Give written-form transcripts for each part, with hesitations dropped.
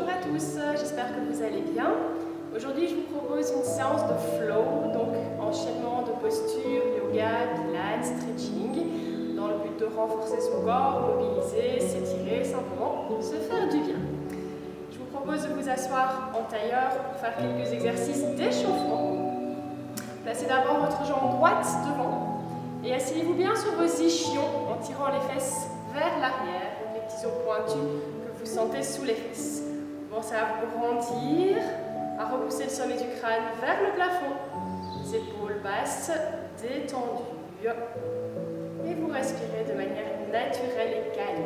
Bonjour à tous, j'espère que vous allez bien. Aujourd'hui, je vous propose une séance de flow, donc enchaînement de postures, yoga, pilates, stretching, dans le but de renforcer son corps, mobiliser, s'étirer, simplement se faire du bien. Je vous propose de vous asseoir en tailleur pour faire quelques exercices d'échauffement. Placez d'abord votre jambe droite devant et asseyez-vous bien sur vos ischions en tirant les fesses vers l'arrière, donc les petits os pointus que vous sentez sous les fesses. Commencez à vous grandir, à repousser le sommet du crâne vers le plafond, les épaules basses, détendues. Et vous respirez de manière naturelle et calme.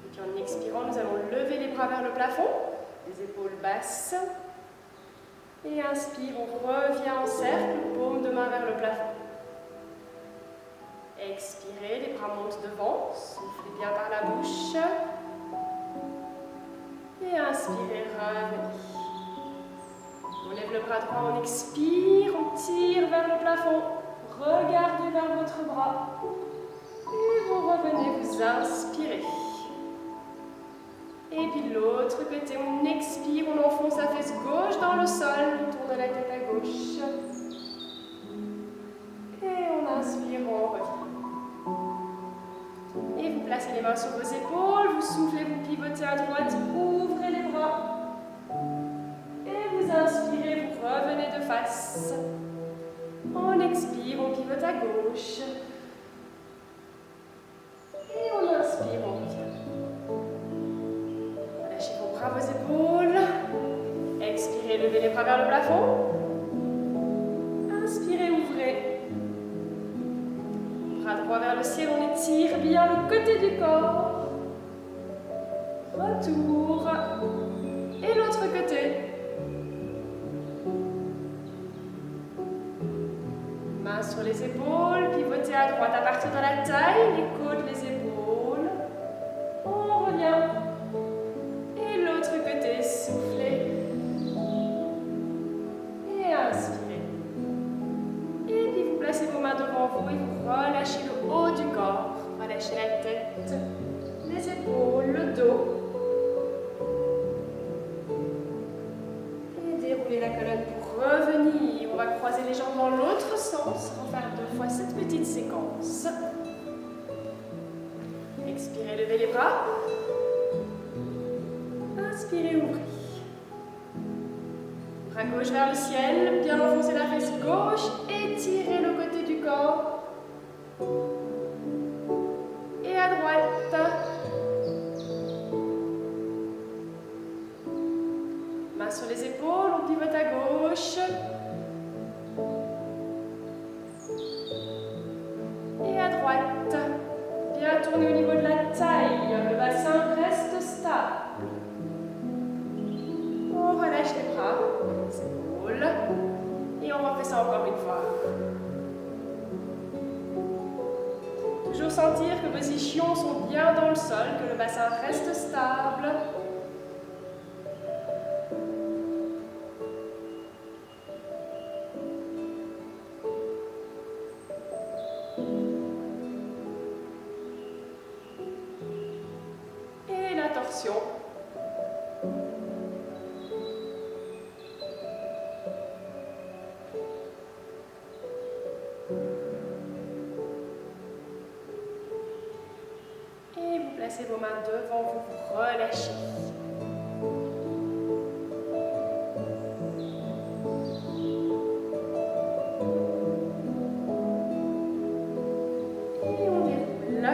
Et puis en expirant, nous allons lever les bras vers le plafond, les épaules basses. Et inspire, on revient en cercle, paume de main vers le plafond. Expirez, les bras montent devant, soufflez bien par la bouche. Et inspirez, revenez. On lève le bras droit, on expire, on tire vers le plafond. Regardez vers votre bras. Et vous revenez, vous inspirez. Et puis de l'autre côté, on expire, on enfonce la fesse gauche dans le sol, on tourne la tête à gauche. Et on inspire, on revient. Et vous placez les mains sur vos épaules, vous soufflez, vous pivotez à droite, ouvrez les bras. Et vous inspirez, vous revenez de face. On expire, on pivote à gauche. Et on inspire, on revient. Lâchez vos bras, vos épaules. Expirez, levez les bras vers le plafond. Inspirez, ouvrez. Bras droit vers le ciel, on étire bien le côté du corps. Retour. Et l'autre côté. Mains sur les épaules, pivotez à droite à partir de la taille, les côtes, les épaules. On revient. Et l'autre côté, soufflez. Et inspirez. Et puis vous placez vos mains devant vous et vous relâchez le haut du corps. Relâchez la tête, les épaules, le dos. Et déroulez la colonne pour revenir. On va croiser les jambes dans l'autre sens. On va faire 2 fois cette petite séquence. Expirez, levez les bras. Inspirez, ouvrez. Bras gauche vers le ciel, bien enfoncer la fesse gauche, étirez le côté du corps. Et à droite. Mains sur les épaules, on pivote à gauche. Et à droite. Bien tourner au niveau de la taille, le bassin reste stable. On relâche les bras, les épaules. Et on refait ça encore une fois. Toujours sentir que vos ischions sont bien dans le sol, que le bassin reste stable. Et la torsion. Et vous placez vos mains devant vous, vous relâchez. Et on déroule.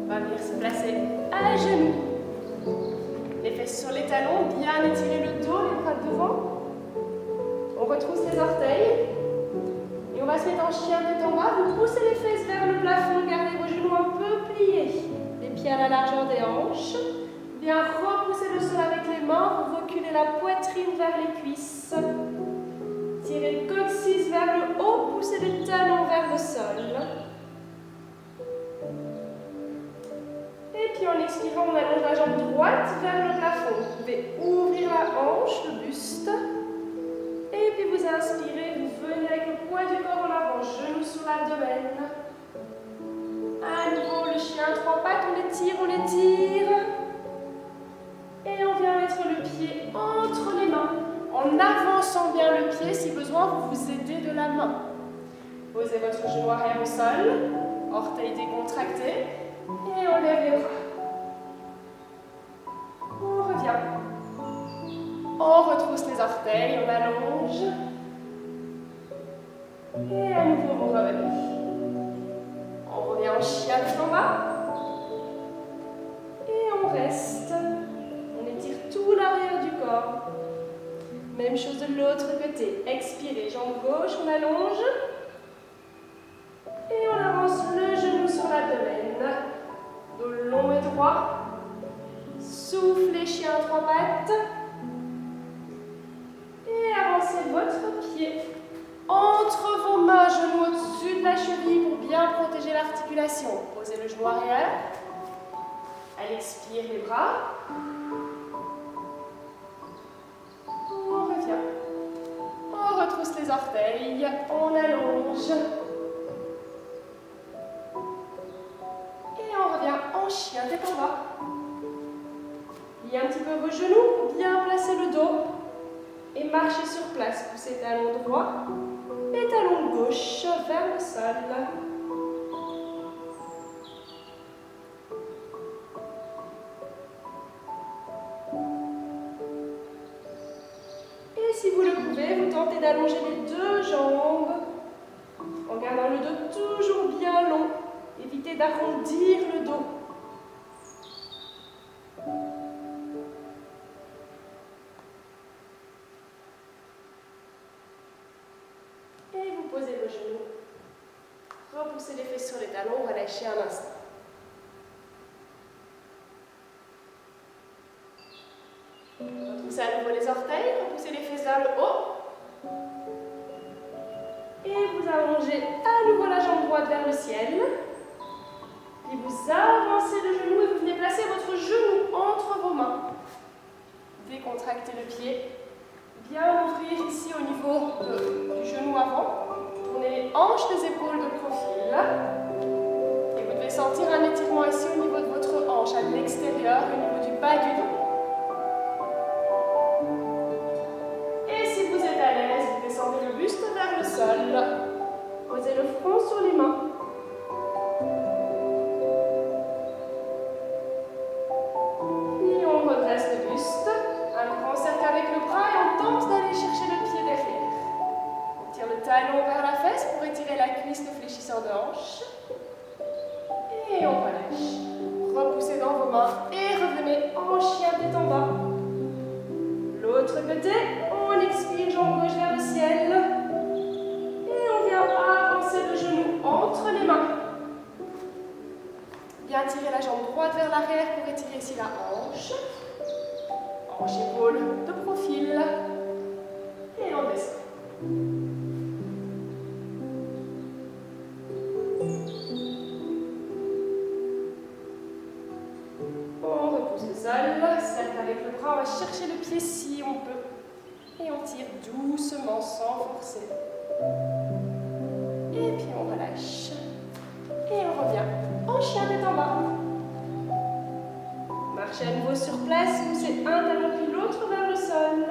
On va venir se placer à genoux. Les fesses sur les talons, bien étirer le dos, les bras devant. On retrousse les orteils. Et on va se mettre en chien tête en bas. Vous poussez les fesses vers le plafond, gardez vos genoux un peu pliés. Les pieds à la largeur des hanches. Bien repoussez le sol avec les mains. Vous reculez la poitrine vers les cuisses. Tirez le coccyx vers le haut. Poussez les talons vers le sol. Et puis en expirant, on allonge la jambe droite vers le plafond. Vous pouvez ouvrir la hanche, le buste. Et puis vous inspirez, vous venez avec le poids du corps en avant, genou sur l'abdomen. À l'étire. Et on vient mettre le pied entre les mains. En avançant bien le pied, si besoin, vous vous aidez de la main. Posez votre genou arrière au sol, orteils décontractés, et on lève les bras. On revient. On retrousse les orteils, on allonge. Et à nouveau, vous revenez. On revient en chien tout en bas. Et on reste. On étire tout l'arrière du corps. Même chose de l'autre côté. Expirez, jambe gauche, on allonge. Et on avance le genou sur l'abdomen. Dos long et droit. Soufflez, chien à trois pattes. Et avancez votre pied entre vos mains, genou au-dessus de la cheville pour bien protéger l'articulation. Posez le genou arrière. Elle expire les bras. On revient. On retrousse les orteils. On allonge. Et on revient en chien tête en bas. Pliez un petit peu vos genoux. Bien placer le dos. Et marchez sur place. Poussez talon droit et talon gauche vers le sol. Et si vous le pouvez, vous tentez d'allonger les deux jambes en gardant le dos toujours bien long. Évitez d'arrondir le dos. Et vous posez vos genoux. Repoussez les fesses sur les talons, relâchez un instant. Retroussez à nouveau les orteils, repoussez les fesses vers le haut. Et vous allongez à nouveau la jambe droite vers le ciel. Puis vous avancez le genou et vous venez placer votre genou entre vos mains. Décontractez le pied. Bien ouvrir ici au niveau du genou avant. Tournez les hanches des épaules de profil. Et vous devez sentir un étirement ici au niveau de votre hanche, à l'extérieur, au niveau du bas du dos. Et si vous êtes à l'aise, vous descendez le buste vers le sol. Posez le front sur les mains. Puis on redresse le buste. Un grand cercle avec le bras et on tente d'aller chercher le pied derrière. On tire le talon vers la fesse pour étirer la cuisse, le fléchisseur de hanche. Et on relâche. Repoussez dans vos mains et revenez en chien tête en bas. L'autre côté, on expire, jambe gauche vers le ciel. Et on vient avancer le genou entre les mains. Bien tirer la jambe droite vers l'arrière pour étirer ici la hanche. Hanche épaule de profil. Et on descend. On repousse le sol. Cercle avec le bras. On va chercher le pied si on peut. Et on tire doucement sans forcer. Et puis on relâche. Et on revient en chien tête en bas. Marchez à nouveau sur place, poussez un talon puis l'autre vers le sol.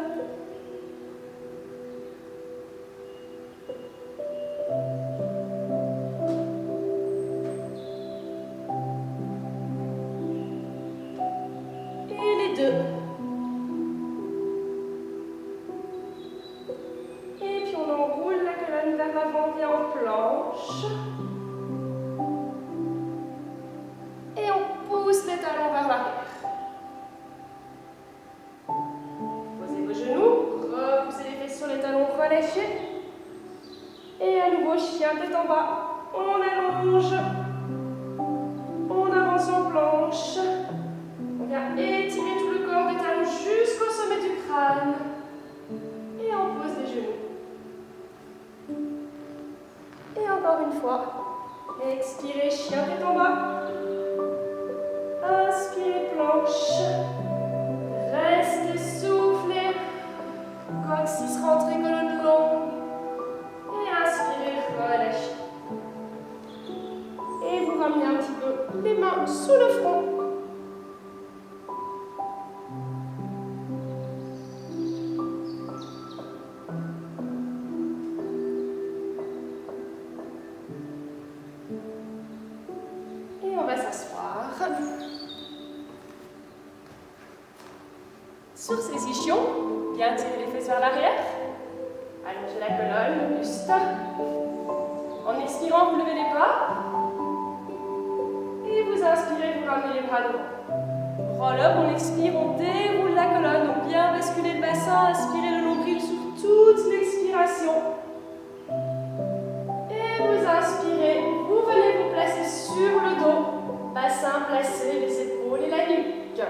Et les deux. Et puis on enroule la colonne vers l'avant, vient en planche. Et on pousse les talons vers l'arrière. Relâchez. Et à nouveau, chien tête en bas. On allonge. On avance en planche. On vient étirer tout le corps des talons jusqu'au sommet du crâne. Et on pose les genoux. Et encore une fois. Expirez, chien tête en bas. Inspirez, planche. Restez, soufflez. Coccyx rentrez, colonne longue. Et inspirez, relâchez. Et vous ramenez un petit peu les mains sous le front. va s'asseoir. Sur ses ischions, bien tirer les fesses vers l'arrière. Allongez la colonne, le buste. En expirant, vous levez les bras. Et vous inspirez, vous ramenez les bras devant. Roll-up, on expire, on déroule la colonne. Donc bien basculer le bassin, aspirez le nombril sur toute l'expiration. Et vous inspirez, vous venez vous placer sur le dos. Bassin placé, les épaules et la nuque.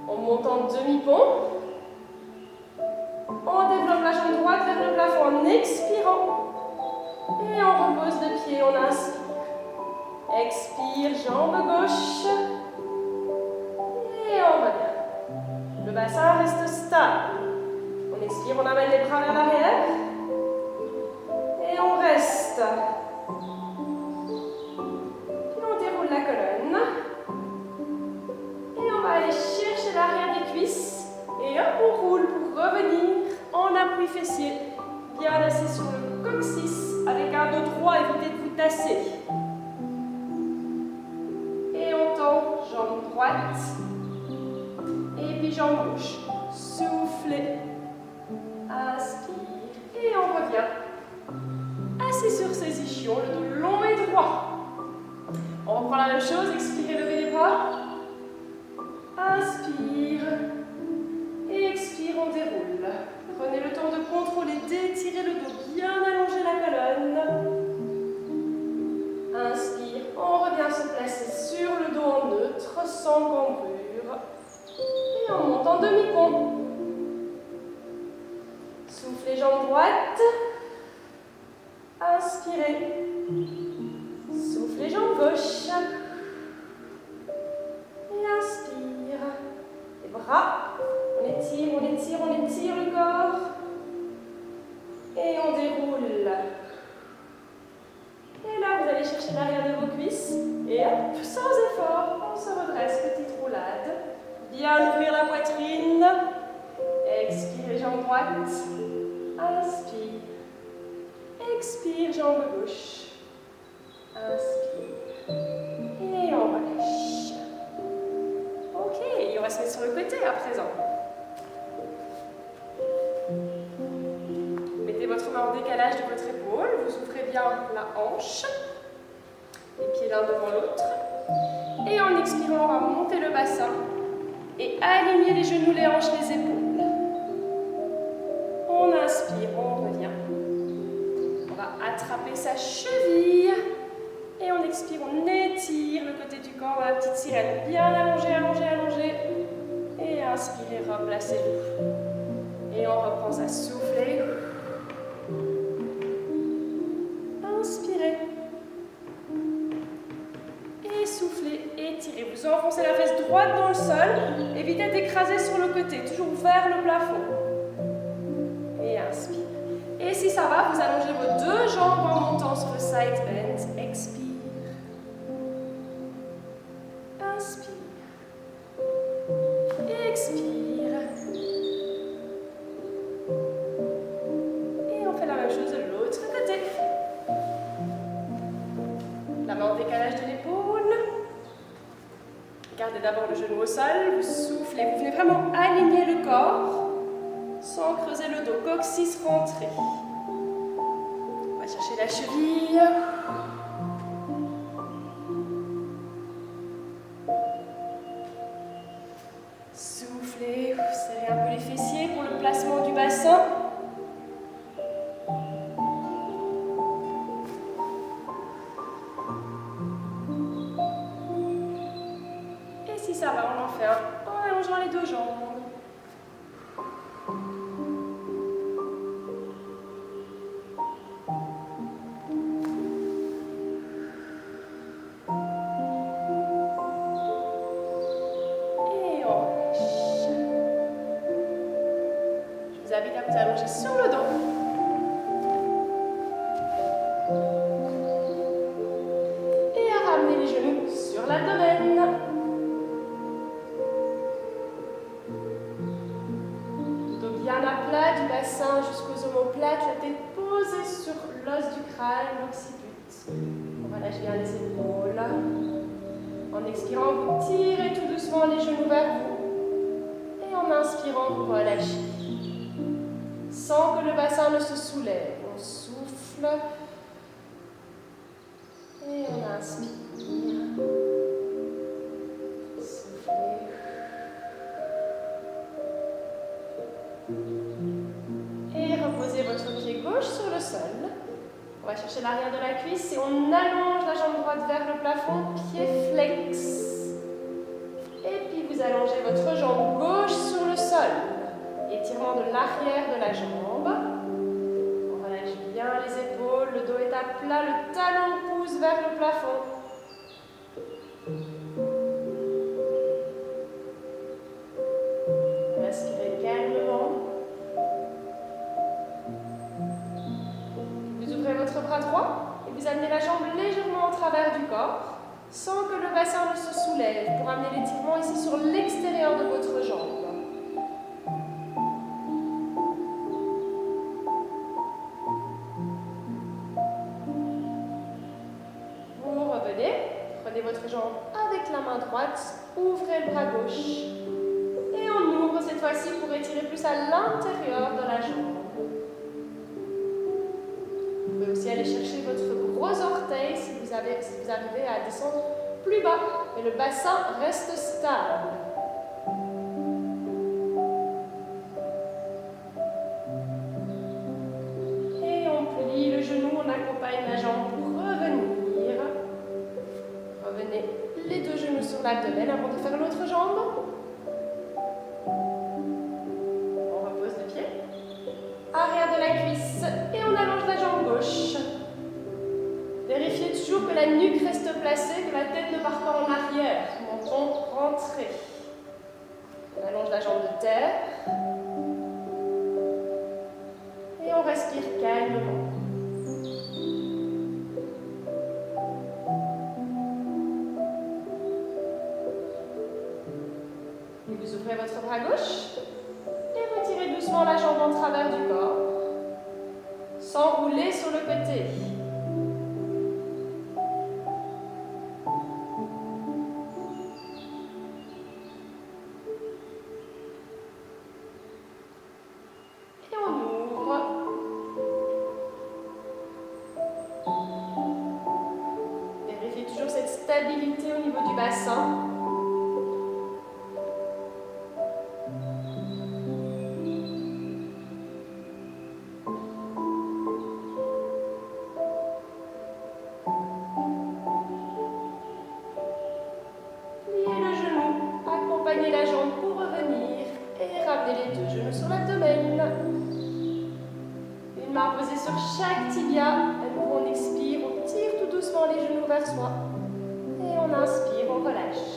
On monte en demi-pont. On développe la jambe droite vers le plafond en expirant. Et on repose le pied, on inspire. Expire, jambe gauche. Et on revient. Le bassin reste stable. On expire, on amène les bras vers l'arrière. Et on reste. Puis on déroule la colonne. Et on va aller chercher l'arrière des cuisses. Et hop, on roule pour revenir en appui fessier. Bien assis sur le coccyx. Avec un dos droit, évitez de vous tasser. Et on tend, jambe droite. Et puis jambe gauche. Soufflez. Inspire. Et on revient. Assis sur ses ischions, le dos long et droit. On reprend la même chose, expirez, levez les bras. Inspire. Et expire, on déroule. Prenez le temps de contrôler, d'étirer le dos, bien allonger la colonne. Inspire, on revient se placer sur le dos en neutre, sans cambrure. Et on monte en demi-pont. Soufflez, jambe droite. Inspirez. Soufflez, jambe gauche. Et inspire. Les bras. On étire, on étire, on étire le corps. Et on déroule. Et là, vous allez chercher l'arrière de vos cuisses. Et hop, sans effort, on se redresse, petite roulade. Bien ouvrir la poitrine. Expire, jambe droite. Inspire. Expire, jambe gauche. Inspire. Et on relâche. Ok, on va se mettre sur le côté à présent. Mettez votre main en décalage de votre épaule. Vous ouvrez bien la hanche. Les pieds l'un devant l'autre. Et en expirant, on va monter le bassin. Et aligner les genoux, les hanches, les épaules. On inspire, on revient. On va attraper sa cheville. Et on expire, on étire le côté du corps, la petite sirène. Bien allongée, allongée, allongée. Et inspirez, replacez-vous. Et on reprend ça, soufflez. Inspirez. Et soufflez, étirez. Vous enfoncez la fesse droite dans le sol. Évitez d'écraser sur le côté, toujours vers le plafond. Et inspire. Et si ça va, vous allongez vos deux jambes en montant sur le side bend. Expire. Inspire. Expire. Et on fait la même chose de l'autre côté. La main en décalage de l'épaule. Gardez d'abord le genou au sol. Vous soufflez. Vous venez vraiment aligner le corps sans creuser le dos. Coccyx rentré. On va chercher la cheville. Soufflez, serrez un peu les fessiers pour le placement du bassin. Et si ça va, on en fait un en allongeant les deux jambes. Je vous invite à vous allonger sur le dos. Et à ramener les genoux sur l'abdomen. Le dos bien à plat, du bassin jusqu'aux omoplates, la tête posée sur l'os du crâne, l'occiput. On relâche bien les épaules. En expirant, vous tirez tout doucement les genoux vers vous. Et en inspirant, vous relâchez. Sans que le bassin ne se soulève. On souffle. Et on inspire. Soufflez. Et reposez votre pied gauche sur le sol. On va chercher l'arrière de la cuisse et on allonge la jambe droite vers le plafond, pied flex. Et puis vous allongez votre jambe gauche sur le sol. Étirement de l'arrière de la jambe. On relâche bien les épaules, le dos est à plat, le talon pousse vers le plafond. Respirez calmement. Vous ouvrez votre bras droit et vous amenez la jambe légèrement en travers du corps, sans que le bassin ne se soulève, pour amener l'étirement ici sur l'extérieur de votre jambe. Vous revenez, prenez votre jambe avec la main droite, ouvrez le bras gauche. Et on ouvre cette fois-ci pour étirer plus à l'intérieur de la jambe. Vous pouvez aussi aller chercher votre gros orteil si vous arrivez à descendre plus bas. Mais le bassin reste stable. Et on plie le genou, on accompagne la jambe pour revenir. Revenez les deux genoux sur l'abdomen avant de faire l'autre jambe. Arrière de la cuisse et on allonge la jambe gauche. Vérifiez toujours que la nuque reste placée, que la tête ne part pas en arrière. Menton rentré. On allonge la jambe de terre. Et on respire calmement. Et vous ouvrez votre bras gauche. Et retirez doucement la jambe en travers du corps, sans rouler sur le côté. Et on ouvre. Vérifiez toujours cette stabilité au niveau du bassin. Accompagnez la jambe pour revenir et ramenez les deux genoux sur l'abdomen. Une main posée sur chaque tibia. À nouveau, on expire, on tire tout doucement les genoux vers soi. Et on inspire, on relâche.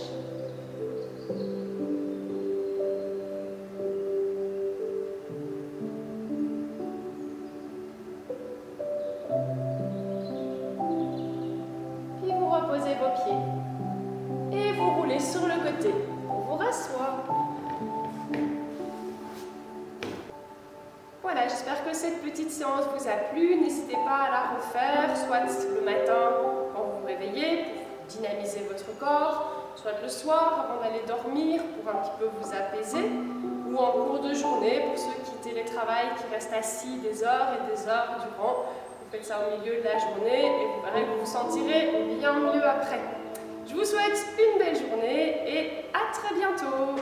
Puis vous reposez vos pieds. Et vous roulez sur le côté. On vous rassoit. Voilà, j'espère que cette petite séance vous a plu. N'hésitez pas à la refaire, soit le matin quand vous vous réveillez pour dynamiser votre corps, soit le soir avant d'aller dormir pour un petit peu vous apaiser, ou en cours de journée pour ceux qui télétravaillent, qui restent assis des heures et des heures durant. Vous faites ça au milieu de la journée et vous verrez que vous vous sentirez bien mieux après. Je vous souhaite une belle journée et à très bientôt.